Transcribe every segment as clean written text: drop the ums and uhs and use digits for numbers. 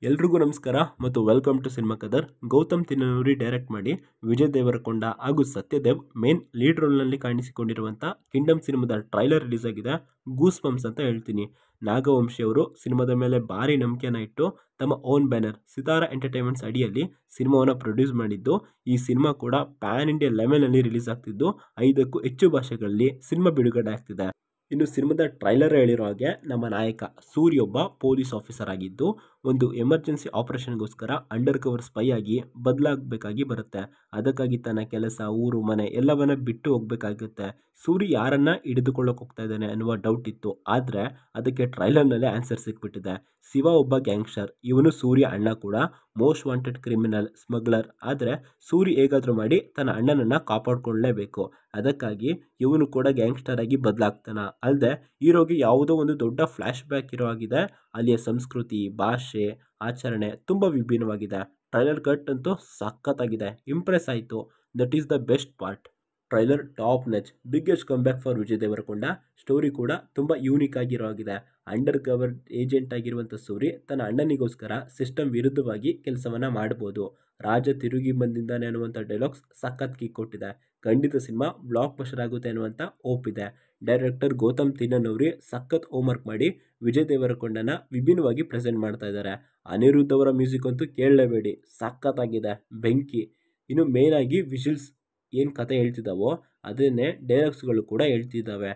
ಎಲ್ರಿಗೂ ನಮಸ್ಕಾರ ಮತ್ತು welcome to cinema Kadar. Gautam Tinnanuri direct ಮಾಡಿ ವಿಜಯ್ ದೇವರಕೊಂಡ ಹಾಗೂ ಸತ್ಯದೇವ್ ಮೇನ್ ಲೀಡ್ ರೋಲ್ನಲ್ಲಿ ಕಾಣಿಸಿಕೊಂಡಿರುವಂಥ ಕಿಂಗ್ಡಮ್ ಸಿನಿಮಾದ ಟ್ರೈಲರ್ ರಿಲೀಸ್ ಆಗಿದೆ. ಗೂಸ್ ಬಂಪ್ಸ್ ಅಂತ ಹೇಳ್ತೀನಿ. ನಾಗವಂಶಿ ಅವರು ಸಿನಿಮಾದ ಮೇಲೆ ಭಾರಿ ನಂಬಿಕೆನ ಇಟ್ಟು ತಮ್ಮ ಓನ್ ಬ್ಯಾನರ್ ಸಿತಾರಾ ಎಂಟರ್ಟೈನ್ಮೆಂಟ್ಸ್ ಅಡಿಯಲ್ಲಿ ಸಿನಿಮಾವನ್ನು ಪ್ರೊಡ್ಯೂಸ್ ಮಾಡಿದ್ದು, ಈ ಸಿನಿಮಾ ಕೂಡ ಪ್ಯಾನ್ ಇಂಡಿಯಾ ಲೆವೆಲ್ನಲ್ಲಿ ರಿಲೀಸ್ ಆಗ್ತಿದ್ದು 5ಕ್ಕೂ ಹೆಚ್ಚು ಭಾಷೆಗಳಲ್ಲಿ ಸಿನಿಮಾ ಬಿಡುಗಡೆ ಆಗ್ತಿದೆ. ಇನ್ನು ಸಿನಿಮಾದ ಟ್ರೈಲರ್ ಹೇಳಿರೋ ಹಾಗೆ ನಮ್ಮ ನಾಯಕ ಸೂರ್ಯ ಒಬ್ಬ ಪೊಲೀಸ್ ಆಫೀಸರ್ ಆಗಿದ್ದು ಒಂದು ಎಮರ್ಜೆನ್ಸಿ ಆಪರೇಷನ್ಗೋಸ್ಕರ ಅಂಡರ್ ಕವರ್ ಸ್ಪೈ ಆಗಿ ಬದಲಾಗಬೇಕಾಗಿ ಬರುತ್ತೆ. ಅದಕ್ಕಾಗಿ ತನ್ನ ಕೆಲಸ, ಊರು, ಮನೆ ಎಲ್ಲವನ್ನ ಬಿಟ್ಟು ಹೋಗ್ಬೇಕಾಗುತ್ತೆ. ಸೂರ್ಯ ಯಾರನ್ನ ಹಿಡಿದುಕೊಳ್ಳೋಕೆ ಹೋಗ್ತಾ ಇದ್ದಾನೆ ಅನ್ನುವ ಡೌಟ್ ಇತ್ತು, ಆದರೆ ಅದಕ್ಕೆ ಟ್ರೈಲರ್ನಲ್ಲೇ ಆನ್ಸರ್ ಸಿಕ್ಬಿಟ್ಟಿದೆ. ಶಿವ ಒಬ್ಬ ಗ್ಯಾಂಗ್ಸ್ಟರ್, ಇವನು ಸೂರ್ಯ ಅಣ್ಣ ಕೂಡ ಮೋಸ್ಟ್ ವಾಂಟೆಡ್ ಕ್ರಿಮಿನಲ್, ಸ್ಮಗ್ಲರ್. ಆದರೆ ಸೂರ್ಯ ಹೇಗಾದರೂ ಮಾಡಿ ತನ್ನ ಅಣ್ಣನನ್ನು ಕಾಪಾಡ್ಕೊಳ್ಳೇಬೇಕು. ಅದಕ್ಕಾಗಿ ಇವನು ಕೂಡ ಗ್ಯಾಂಗ್ಸ್ಟರ್ ಆಗಿ ಬದಲಾಗ್ತಾನ. ಅಲ್ಲದೆ ಹೀರೋಗೆ ಯಾವುದೋ ಒಂದು ದೊಡ್ಡ ಫ್ಲ್ಯಾಶ್ ಬ್ಯಾಕ್ ಇರೋ ಆಗಿದೆ. ಅಲ್ಲಿಯ ಸಂಸ್ಕೃತಿ, ಭಾಷೆ, ಆಚರಣೆ ತುಂಬ ವಿಭಿನ್ನವಾಗಿದೆ. ಟ್ರೈಲರ್ ಕಟ್ ಅಂತೂ ಸಖತ್ತಾಗಿದೆ, ಇಂಪ್ರೆಸ್ ಆಯಿತು. That is the best part. Trailer top notch, biggest comeback for Vijay Deverakonda. Story ಕೂಡ ತುಂಬ ಯೂನಿಕ್ ಆಗಿರೋ ಆಗಿದೆ. ಅಂಡರ್ ಕವರ್ ಏಜೆಂಟ್ ಆಗಿರುವಂಥ ಸೂರಿ ತನ್ನ ಅಣ್ಣನಿಗೋಸ್ಕರ ಸಿಸ್ಟಮ್ ವಿರುದ್ಧವಾಗಿ ಕೆಲಸವನ್ನು ಮಾಡ್ಬೋದು. ರಾಜ ತಿರುಗಿ ಬಂದಿದ್ದಾನೆ ಅನ್ನುವಂಥ ಡೈಲಾಗ್ಸ್ ಸಖತ್ ಕಿಕ್ ಕೊಟ್ಟಿದೆ. ಖಂಡಿತ ಸಿನಿಮಾ ಬ್ಲಾಕ್ ಬಸ್ಟರ್ ಆಗುತ್ತೆ ಅನ್ನುವಂಥ ಹೋಪ್ ಇದೆ. ಡೈರೆಕ್ಟರ್ ಗೌತಮ್ ತಿನ್ನನೂರಿ ಸಖತ್ ಹೋಮ್ವರ್ಕ್ ಮಾಡಿ ವಿಜಯ್ ದೇವರಕೊಂಡನ ವಿಭಿನ್ನವಾಗಿ ಪ್ರೆಸೆಂಟ್ ಮಾಡ್ತಾ ಇದ್ದಾರೆ. ಅನಿರುದ್ಧ್ ಅವರ ಮ್ಯೂಸಿಕ್ ಅಂತೂ ಕೇಳಲೇಬೇಡಿ, ಸಖತ್ತಾಗಿದೆ, ಬೆಂಕಿ. ಇನ್ನು ಮೇನ್ ಆಗಿ ವಿಷುವಲ್ಸ್ ಏನು ಕತೆ ಹೇಳ್ತಿದ್ದಾವೋ ಅದನ್ನೇ ಡೈಲಾಗ್ಸ್ಗಳು ಕೂಡ ಹೇಳ್ತಿದ್ದಾವೆ.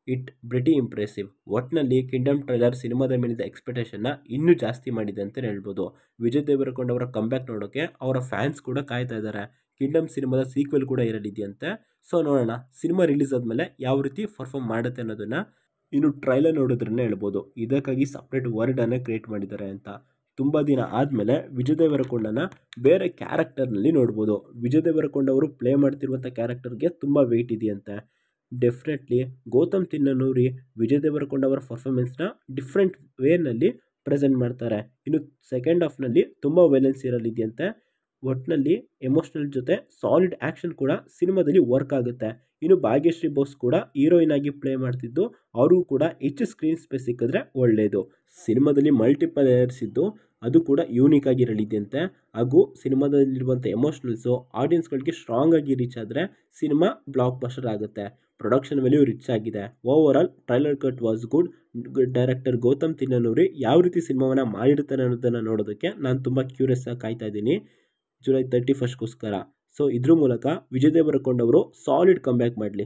It pretty impressive. ಒಟ್ಟಿನಲ್ಲಿ ಕಿಂಗ್ಡಮ್ ಟ್ರೈಲರ್ ಸಿನಿಮಾದ ಮೇಲಿದ್ದ ಎಕ್ಸ್ಪೆಕ್ಟೇಷನ್ನ ಇನ್ನೂ ಜಾಸ್ತಿ ಮಾಡಿದೆ ಅಂತಲೇ ಹೇಳ್ಬೋದು. ವಿಜಯ್ ದೇವರಕೊಂಡ ಅವರ ಕಂಬ್ಯಾಕ್ ನೋಡೋಕ್ಕೆ ಅವರ ಫ್ಯಾನ್ಸ್ ಕೂಡ ಕಾಯ್ತಾ ಇದ್ದಾರೆ. ಕಿಂಗ್ಡಮ್ ಸಿನಿಮಾದ ಸೀಕ್ವೆಲ್ ಕೂಡ ಇರಲಿದೆಯಂತೆ. ಸೊ ನೋಡೋಣ ಸಿನಿಮಾ ರಿಲೀಸ್ ಆದಮೇಲೆ ಯಾವ ರೀತಿ ಪರ್ಫಾರ್ಮ್ ಮಾಡುತ್ತೆ ಅನ್ನೋದನ್ನು ಇನ್ನು ಟ್ರೈಲರ್ ನೋಡೋದ್ರನ್ನೇ ಹೇಳ್ಬೋದು. ಇದಕ್ಕಾಗಿ ಸಪ್ರೇಟ್ ವರ್ಡನ್ನು ಕ್ರಿಯೇಟ್ ಮಾಡಿದ್ದಾರೆ ಅಂತ. ತುಂಬ ದಿನ ಆದಮೇಲೆ ವಿಜಯ್ ದೇವರಕೊಂಡನ ಬೇರೆ ಕ್ಯಾರೆಕ್ಟರ್ನಲ್ಲಿ ನೋಡ್ಬೋದು. ವಿಜಯ್ ದೇವರಕೊಂಡ ಅವರು ಪ್ಲೇ ಮಾಡ್ತಿರುವಂಥ ಕ್ಯಾರೆಕ್ಟರ್ಗೆ ತುಂಬ ವೆಯ್ಟ್ ಇದೆಯಂತೆ. ಡೆಫಿನೆಟ್ಲಿ ಗೌತಮ್ ತಿನ್ನನೂರಿ ವಿಜಯ್ ದೇವರಕೊಂಡ ಅವರ ಪರ್ಫಾರ್ಮೆನ್ಸ್ನ ಡಿಫ್ರೆಂಟ್ ವೇನಲ್ಲಿ ಪ್ರೆಸೆಂಟ್ ಮಾಡ್ತಾರೆ. ಇನ್ನು ಸೆಕೆಂಡ್ ಹಾಫ್ನಲ್ಲಿ ತುಂಬ ವೈಲೆನ್ಸ್ ಇರಲಿದೆಯಂತೆ. ಒಟ್ಟಿನಲ್ಲಿ ಎಮೋಷ್ನಲ್ ಜೊತೆ ಸಾಲಿಡ್ ಆ್ಯಕ್ಷನ್ ಕೂಡ ಸಿನಿಮಾದಲ್ಲಿ ವರ್ಕ್ ಆಗುತ್ತೆ. ಇನ್ನು ಭಾಗ್ಯಶ್ರೀ ಬೋಸ್ ಕೂಡ ಹೀರೋಯಿನ್ ಆಗಿ ಪ್ಲೇ ಮಾಡ್ತಿದ್ದು, ಅವ್ರಿಗೂ ಕೂಡ ಹೆಚ್ಚು ಸ್ಕ್ರೀನ್ ಸ್ಪೇಸ್ ಸಿಕ್ಕಿದ್ರೆ ಒಳ್ಳೆಯದು. ಸಿನಿಮಾದಲ್ಲಿ ಮಲ್ಟಿಪಲ್ ಲೇಯರ್ಸ್ ಇದ್ದು ಅದು ಕೂಡ ಯೂನಿಕ್ ಆಗಿರಲಿದೆಯಂತೆ. ಹಾಗೂ ಸಿನಿಮಾದಲ್ಲಿರುವಂಥ ಎಮೋಷ್ನಲ್ಸು ಆಡಿಯನ್ಸ್ಗಳಿಗೆ ಸ್ಟ್ರಾಂಗ್ ಆಗಿ ರೀಚ್ ಆದರೆ ಸಿನಿಮಾ ಬ್ಲಾಕ್ ಬಸ್ಟರ್ ಆಗುತ್ತೆ. ಪ್ರೊಡಕ್ಷನ್ ವ್ಯಾಲ್ಯೂ ರಿಚ್ ಆಗಿದೆ. Overall trailer cut was good. Director Gautam Tinnanuri ಯಾವ ರೀತಿ ಸಿನಿಮಾವನ್ನು ಮಾಡಿರ್ತಾರೆ ಅನ್ನೋದನ್ನು ನೋಡೋದಕ್ಕೆ ನಾನು ತುಂಬ ಕ್ಯೂರಿಯಸ್ ಆಗಿ ಕಾಯ್ತಾ ಇದ್ದೀನಿ ಜುಲೈ 31ಗೋಸ್ಕರ. ಸೊ ಇದ್ರ ಮೂಲಕ ವಿಜಯ್ ದೇವರಕೊಂಡ ಅವರು ಸಾಲಿಡ್ ಕಂಬ್ಯಾಕ್ ಮಾಡಲಿ.